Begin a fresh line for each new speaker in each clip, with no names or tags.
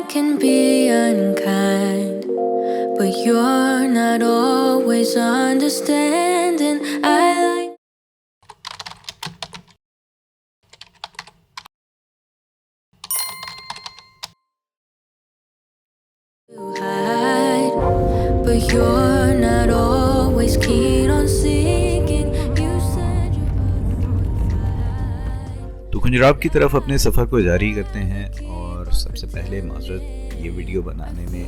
can be unkind, but you're not always understanding. I like to hide, but you're not always keen on seeking. You said you're about
तो खुंजराब की तरफ अपने सफ़र को जारी करते हैं। और सबसे पहले माजरत, ये वीडियो बनाने में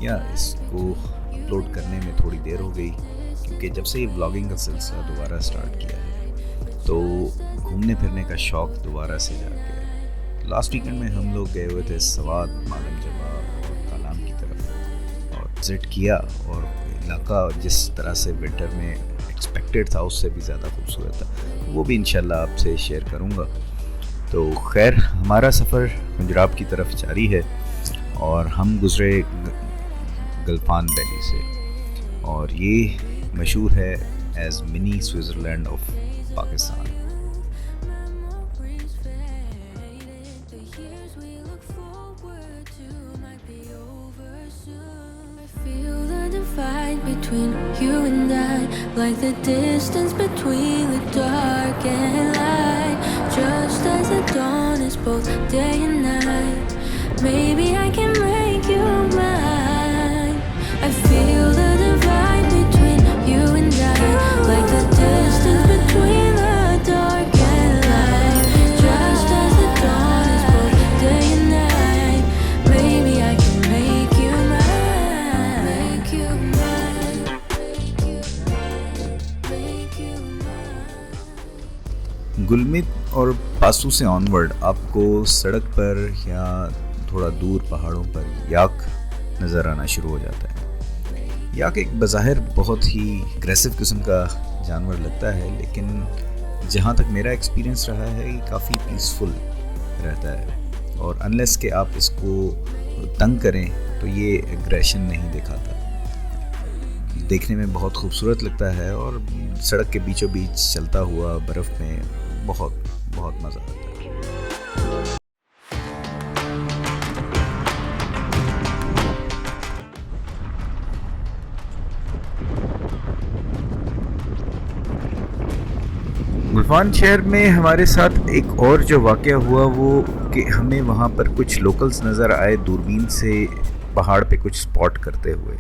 या इसको अपलोड करने में थोड़ी देर हो गई, क्योंकि जब से ये व्लॉगिंग का सिलसिला दोबारा स्टार्ट किया है तो घूमने फिरने का शौक़ दोबारा से जाग गया है। लास्ट वीकेंड में हम लोग गए हुए थे सवात, मालम जवाब और कालाम की तरफ और विज़िट किया, और इलाका जिस तरह से विंटर में एक्सपेक्टेड था उससे भी ज़्यादा खूबसूरत था, वो भी इंशाल्लाह आपसे शेयर करूँगा। तो खैर, हमारा सफ़र खुंजराब की तरफ जारी है और हम गुज़रे गलफान वैली से, और ये मशहूर है as mini Switzerland of Pakistan.
between you and I, like the distance between the dark and light. Just as the dawn is both day and night, maybe I can make you mine. I feel the divide between you and I, like the distance between the dark and light. Just as the dawn is both day and night, maybe I can make you mine. Make you mine.
गुलमित और पासू से onward आपको सड़क पर या थोड़ा दूर पहाड़ों पर याक नज़र आना शुरू हो जाता है। याक एक बज़ाहिर बहुत ही एग्रेसिव किस्म का जानवर लगता है, लेकिन जहाँ तक मेरा एक्सपीरियंस रहा है ये काफ़ी पीसफुल रहता है, और अनलेस कि आप इसको तंग करें तो ये एग्रेशन नहीं दिखाता। देखने में बहुत खूबसूरत लगता है और सड़क के बीचों बीच चलता हुआ बर्फ़ में बहुत बहुत मज़ा आता है। गुलफान शहर में हमारे साथ एक और जो वाक़या हुआ वो कि हमें वहाँ पर कुछ लोकल्स नज़र आए दूरबीन से पहाड़ पे कुछ स्पॉट करते हुए।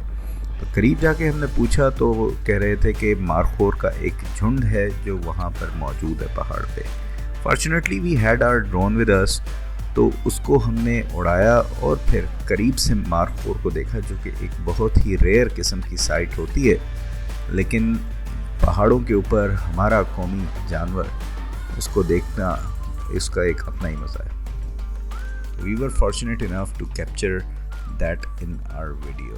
तो करीब जाके हमने पूछा तो वो कह रहे थे कि मारखोर का एक झुंड है जो वहाँ पर मौजूद है पहाड़ पे। Fortunately we had our drone with us, तो उसको हमने उड़ाया और फिर करीब से मारखोर को देखा, जो कि एक बहुत ही रेयर किस्म की साइट होती है, लेकिन पहाड़ों के ऊपर हमारा कौमी जानवर, उसको देखना इसका एक अपना ही मज़ा है। We were fortunate enough to capture that in our video.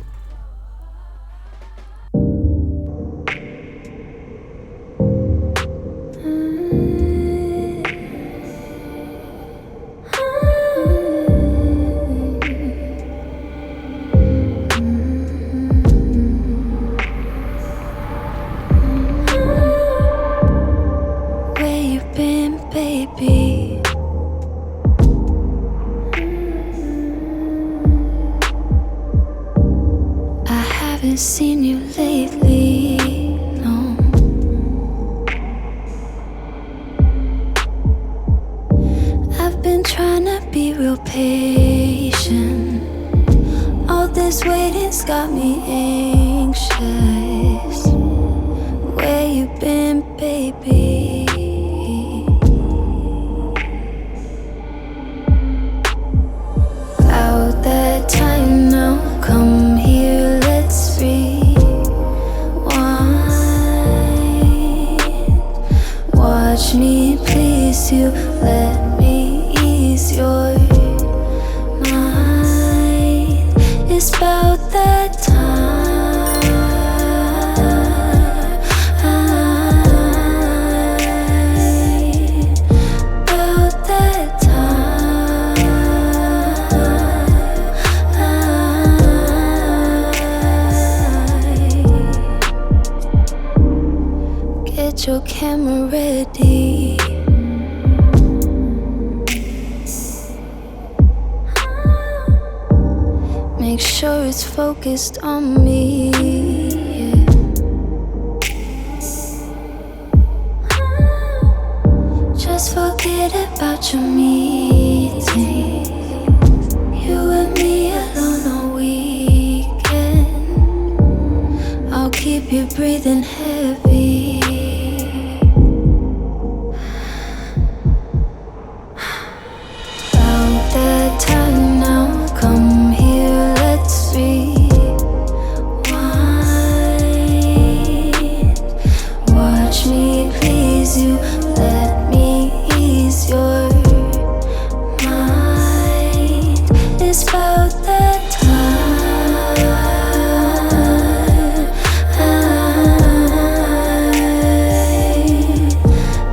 Seen you lately, no. I've been trying to be real patient. All this waiting's got me anxious. Where you been, baby? About that time now, come here, let's watch me please you, let me ease your mind. It's about that time, about that time. Get your camera ready. make sure it's focused on me. Yeah. Just forget about your meeting. You and me alone all weekend. I'll keep you breathing heavy. About that time now, come here, let's rewind. Watch me please you, let me ease your mind. It's about that time,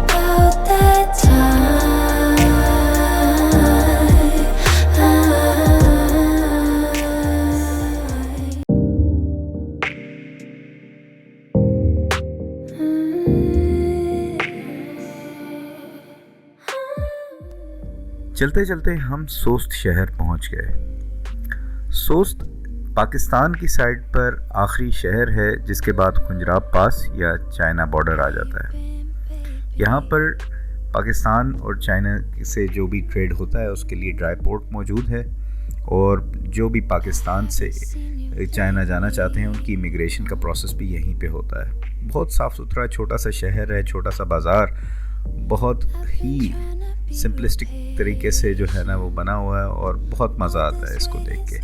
about that time.
चलते चलते हम सोस्त शहर पहुंच गए। सोस्त पाकिस्तान की side पर आखिरी शहर है, जिसके बाद खुंजराब पास या चाइना बॉर्डर आ जाता है। यहाँ पर पाकिस्तान और चाइना से जो भी ट्रेड होता है उसके लिए ड्राई पोर्ट मौजूद है, और जो भी पाकिस्तान से चाइना जाना चाहते हैं उनकी इमिग्रेशन का प्रोसेस भी यहीं पे होता है। बहुत साफ़ सुथरा छोटा सा शहर है, छोटा सा बाज़ार, बहुत ही सिंपलिस्टिक तरीके से जो है ना वो बना हुआ है, और बहुत मज़ा आता है इसको देख के।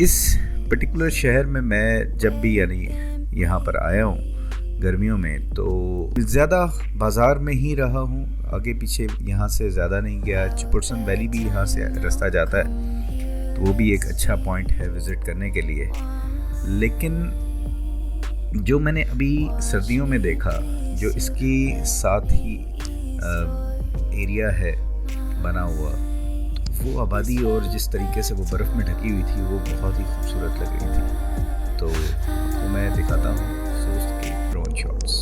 इस पर्टिकुलर शहर में मैं जब भी यानी यहाँ पर आया हूँ गर्मियों में, तो ज़्यादा बाज़ार में ही रहा हूँ, आगे पीछे यहाँ से ज़्यादा नहीं गया। चिपुरसन वैली भी यहाँ से रास्ता जाता है, तो वो भी एक अच्छा पॉइंट है विज़िट करने के लिए। लेकिन जो मैंने अभी सर्दियों में देखा, जो इसके साथ ही एरिया है बना हुआ, वो आबादी और जिस तरीके से वो बर्फ़ में ढकी हुई थी वो बहुत ही खूबसूरत लग रही थी। तो आपको मैं दिखाता हूँ सोस्ट के ड्रोन शॉट्स।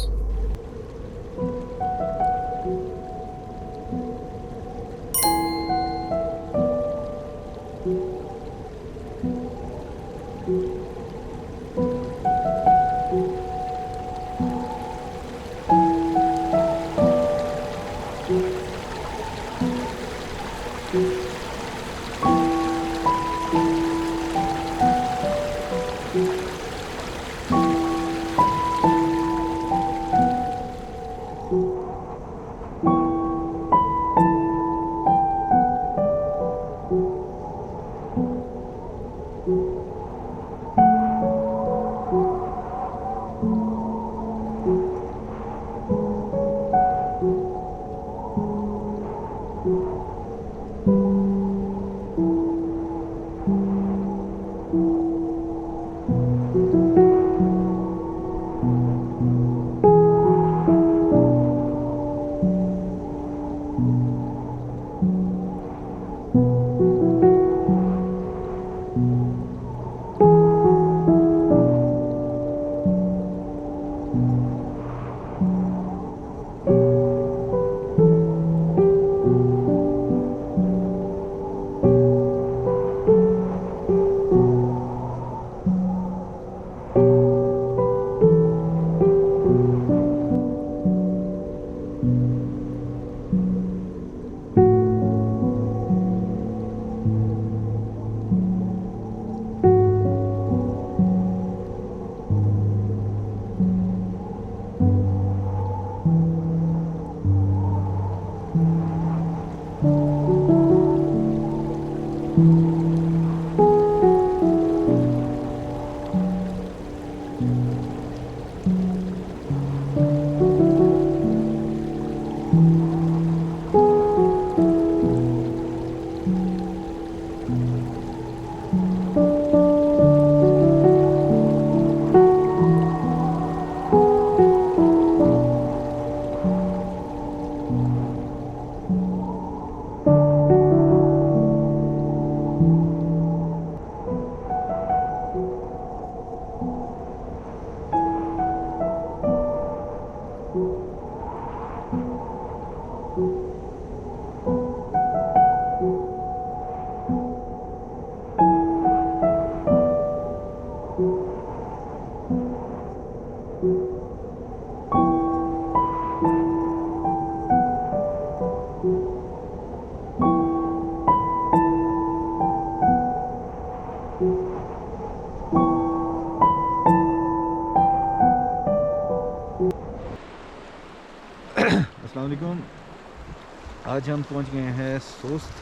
आज हम पहुंच गए हैं सोस्ट,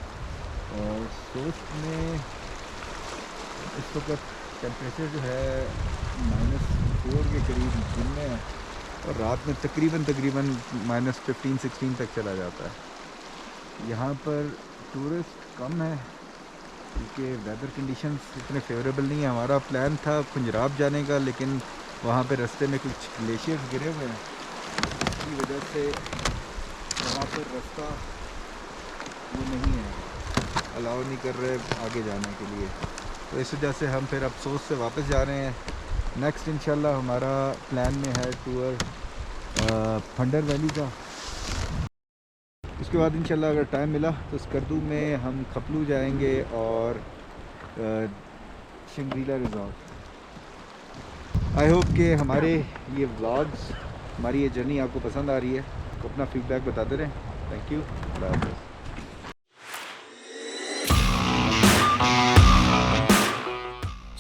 और सोस्ट में इस वक्त टेम्परेचर जो है -4 के करीब दिन में है, और रात में तकरीबन -15-16 तक चला जाता है। यहाँ पर टूरिस्ट कम है क्योंकि वेदर कंडीशंस इतने फेवरेबल नहीं है। हमारा प्लान था खुंजराब जाने का, लेकिन वहाँ पे रास्ते में कुछ ग्लेशियर्स गिरे हुए हैं, इसकी वजह से वहाँ पर रास्ता वो नहीं है, अलाउ नहीं कर रहे आगे जाने के लिए। तो इस वजह से हम फिर अब सोस्ट से वापस जा रहे हैं। नेक्स्ट इंशाल्लाह हमारा प्लान में है टूर फंडर वैली का। उसके बाद इंशाल्लाह अगर टाइम मिला तो स्कर्दू में हम खपलू जाएंगे और शंग्रीला रिजॉर्ट। आई होप कि हमारे ये व्लॉग्स, हमारी ये जर्नी आपको पसंद आ रही है, तो अपना फीडबैक बताते रहें। Thank you. बाय।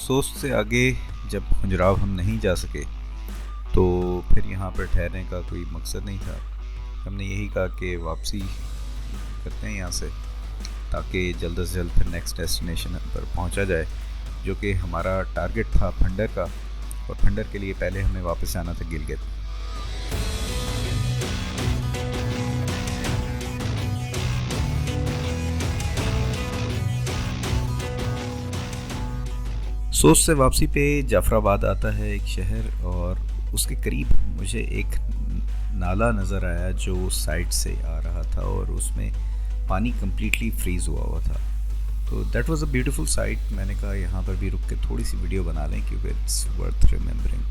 सोस्ट से आगे जब खुंजराब हम नहीं जा सके तो फिर यहाँ पर ठहरने का कोई मकसद नहीं था। हमने यही कहा कि वापसी करते हैं यहाँ से, ताकि जल्द से जल्द फिर नेक्स्ट डेस्टिनेशन पर पहुँचा जाए, जो कि हमारा टारगेट था फंडर का। और फंडर के लिए पहले हमें वापस आना था गिलगित। सोस्ट से वापसी पे जाफराबाद आता है एक शहर, और उसके करीब मुझे एक नाला नज़र आया जो साइड से आ रहा था, और उसमें पानी कम्प्लीटली फ्रीज़ हुआ था। तो that was a beautiful sight. मैंने कहा यहाँ पर भी रुक के थोड़ी सी वीडियो बना लें क्योंकि इट्स वर्थ रिमेम्बरिंग।